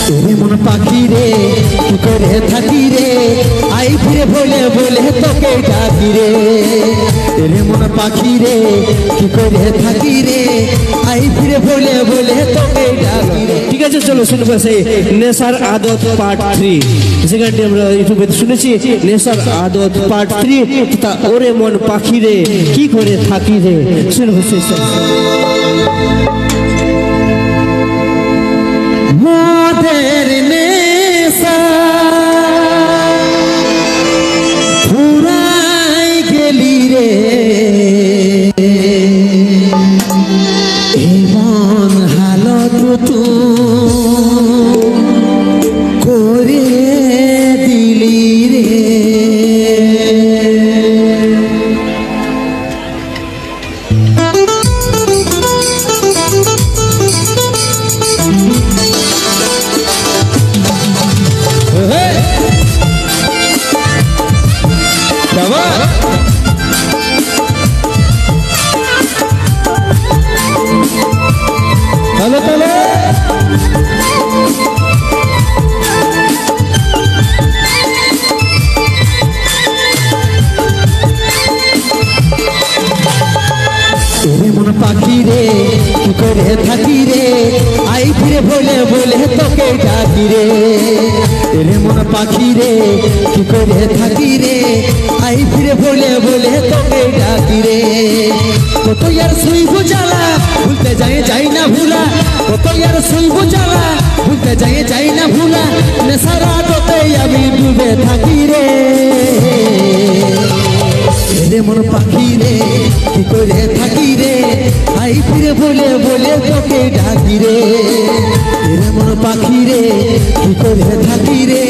তুমি মন পাখি রে কি করে থাকি রে আই ফিরে বলে বলে তোকে ডাকি রে রে মন পাখি রে কি করে থাকি রে আই ফিরে বলে বলে তোকে ডাকি রে। ঠিক আছে, চলো শুনবো সেই নেশার আদত পার্ট 3। সেখানটি আমরা ইউটিউবে শুনেছি নেশার আদত পার্ট 3 তা ওরে মন পাখি রে কি করে থাকি রে শুনবো সেই মদের নেশা ফুরাই গেলি রে এমন হালত তো করে দিলি রে। Halo halo রে মন পাখি রে কি করে থাকি রে আই ফিরে বলে বলে তোকে ডাকি রে রে মন পাখি রে কি করে থাকি রে আই ফিরে বলে বলে তোকে ডাকি রে। কত यार শুইব জ্বালা ভুলতে যাই না ভুলা কত यार শুইব জ্বালা ভুলতে যাই না ভুলা নেশার আদতে আমি ডুবে থাকি রে রে মন পাখি রে কি করে থাকি রে আই ফিরে বলে বলে তোকে ডাকি রে রে মন পাখি রে কি করে থাকি রে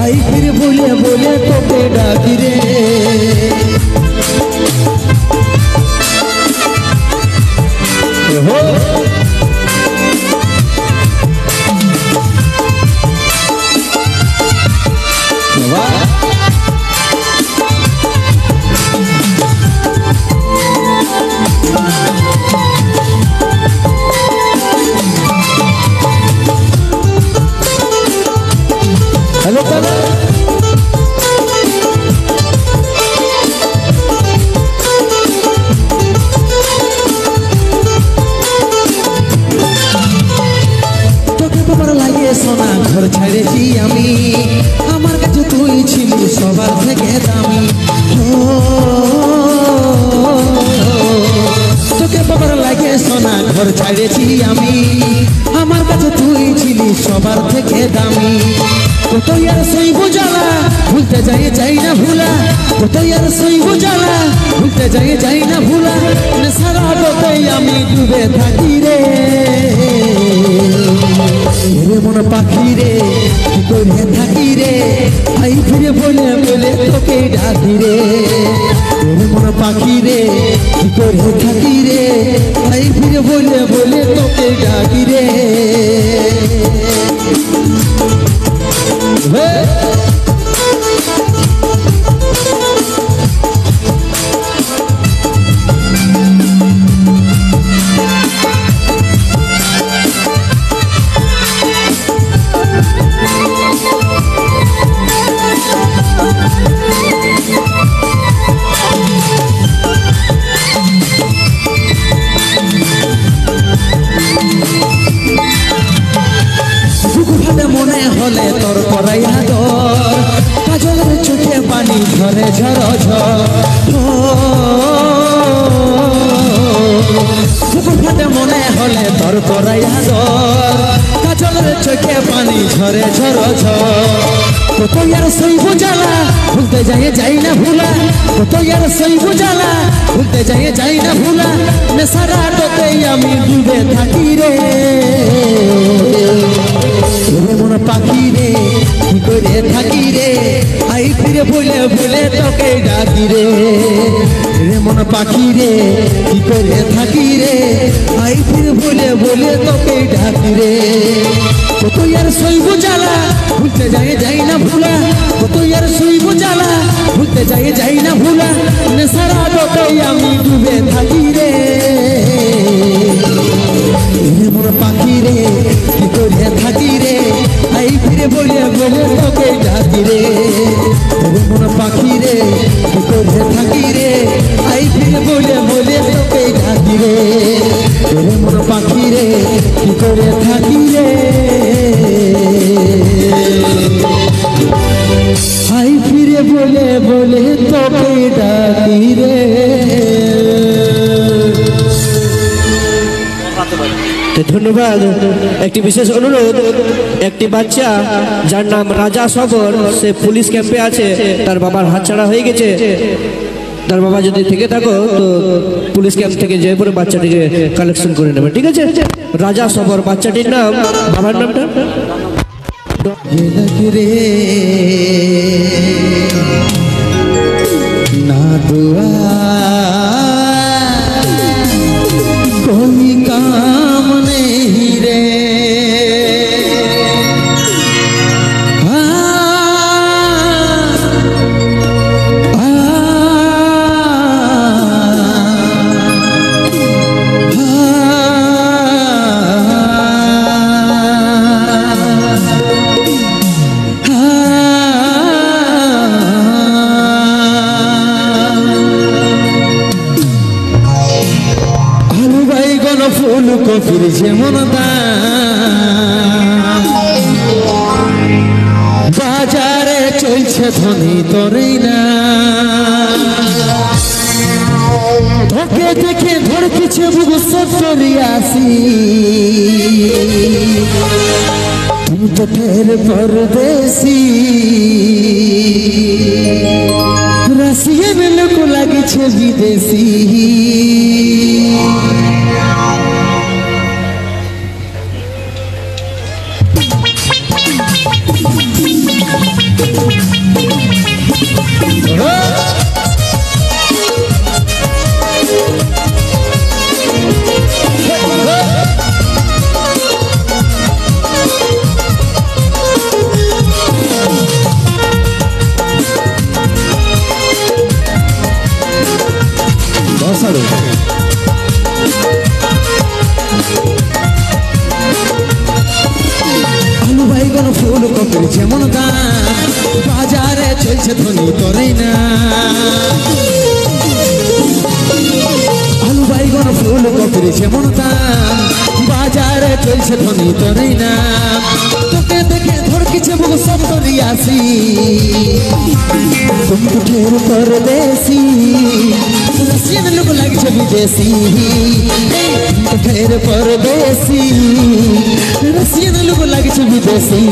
আই ফিরে বলে বলে তোকে ডাকি রে। হ্যালো হ্যালো তোকে তোমার লাগে সোনা ঘর ছেড়েছি আমি আমার কাছে তুই ছিলি সবার থেকে দামি তোকে বাবার লাগে সোনা ঘর ছেড়েছি আমি আমার কাছে তুই ছিলি সবার থেকে দামি। কত यार সইব জ্বালা ভুলতে যাই না ভুলা কত यार সইব জ্বালা ভুলতে যাই না ভুলা নেশার আদতে আমি ডুবে থাকি রে রে মন পাখি রে কি করে থাকি রে আই ফিরে বলে বলে তোকে ডাকি রে রে মন পাখি রে কি করে থাকি রে আই ফিরে বলে বলে তোকে ডাকি রে। মনে হলে তোর পরাই আদর কাজলের চোখে পানি ঝরে ঝর ঝর ফাটে মনে হলে তোর পরাই আদর কাজলের চোখে পানি ঝরে ঝর ঝর। কত यार সইব জ্বালা ভুলতে যাই না ভুলা কত यार সইব জ্বালা ভুলতে যাই না ভুলা নেশার আদতে আমি ডুবে থাকি রে রে মন পাখি রে কি করে থাকি রে আই ফিরে বলে বলে তোকে ডাকি রে রে মন পাখি রে কি করে থাকি রে আই ফিরে বলে বলে তোকে ডাকি রে। কত यार সইব জ্বালা ভুলতে যাই না ভুলা কত यार সইব জ্বালা ভুলতে যাই না ভুলা নেশার আদতে আমি ডুবে থাকি রে রে মন পাখি রে কি করে থাকি রে ধন্যবাদ। একটি বিশেষ অনুরোধ, একটি বাচ্চা যার নাম রাজা সবর, সে পুলিশ ক্যাম্পে আছে, তার বাবার হাতছাড়া হয়ে গেছে। তার বাবা যদি থেকে থাকো তো পুলিশ ক্যাম্প থেকে যে পরে বাচ্চাটিকে কালেকশন করে নেবে, ঠিক আছে? রাজা সবর বাচ্চাটির নাম, বাবার নামটা রে না দুয়া कोई काम नहीं रे ফুল কফির যেমন দাম বাজারে চলছে ধনী তরেই না তোকে দেখে ধরকিছে বুকু সত্তরি আসি তুই তো ফের পরদেশি রাশিয়ান লোক লাগিছে বিদেশি আলু বাইগন ফুল কপির যেমন দাম বাজারে চলছে ধনী তরেই না আলু বাইগন ফুল কপির যেমন দাম বাজারে চলছে ধনী তরেই না তোকে দেখে ধরকিছে বুক সত্তরি আসি तुम तो ठेर परदेसी रसियन लोग लागছে বিদেশি तुम तो ठेर परदेसी रसियन लोग लागছে বিদেশি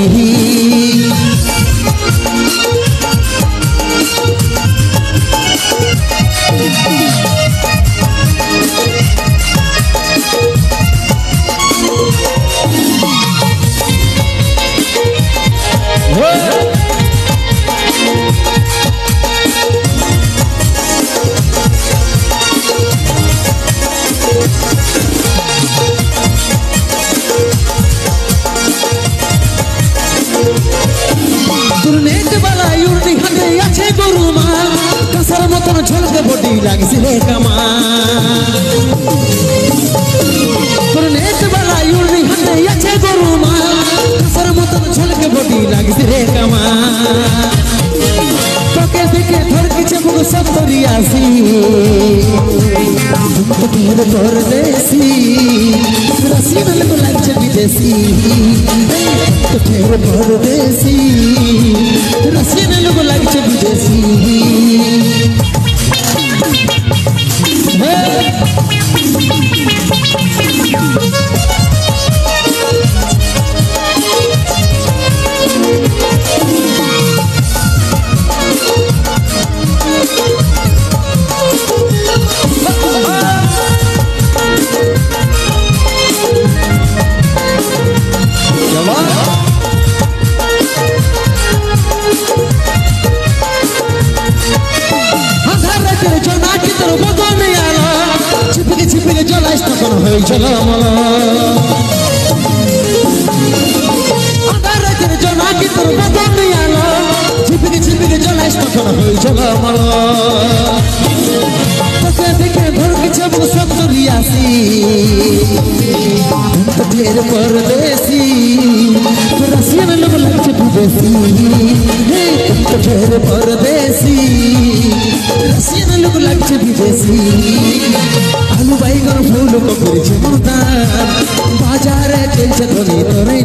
নেট বালা ইউনি হাতে আছে গরু মাল কাঁসার মতন ঝলকে বডি লাগছে রে কামাল তোর নেট বালা ইউনি হাতে আছে গরু মাল কাঁসার মতন ঝলকে বডি লাগছে রে কামাল তোকে দেখে ধরকিছে বুক সত্তরি আসি তোর পরদেশি রসিন লোক লাগছে বিদেশি তোর পরদেশি রসিন লোক লাগছে বিদেশি छिपिके जला स्थापन হয়েছিল আমল আধারের জনাকি তোর বদন আলো छिपिके जला स्थापन হয়েছিল আমল তোকে দেখে ধরকিছে বুক সত্তরি আসি তো ঢের পরদেশি রসিয়ান লোক লাগছে বিদেশি তো ঢের পরদেশি রসিয়ান লোক লাগছে বিদেশি আলু বাইগন ফুল কপির যেমন দাম বাজারে চলছে ধনী তরে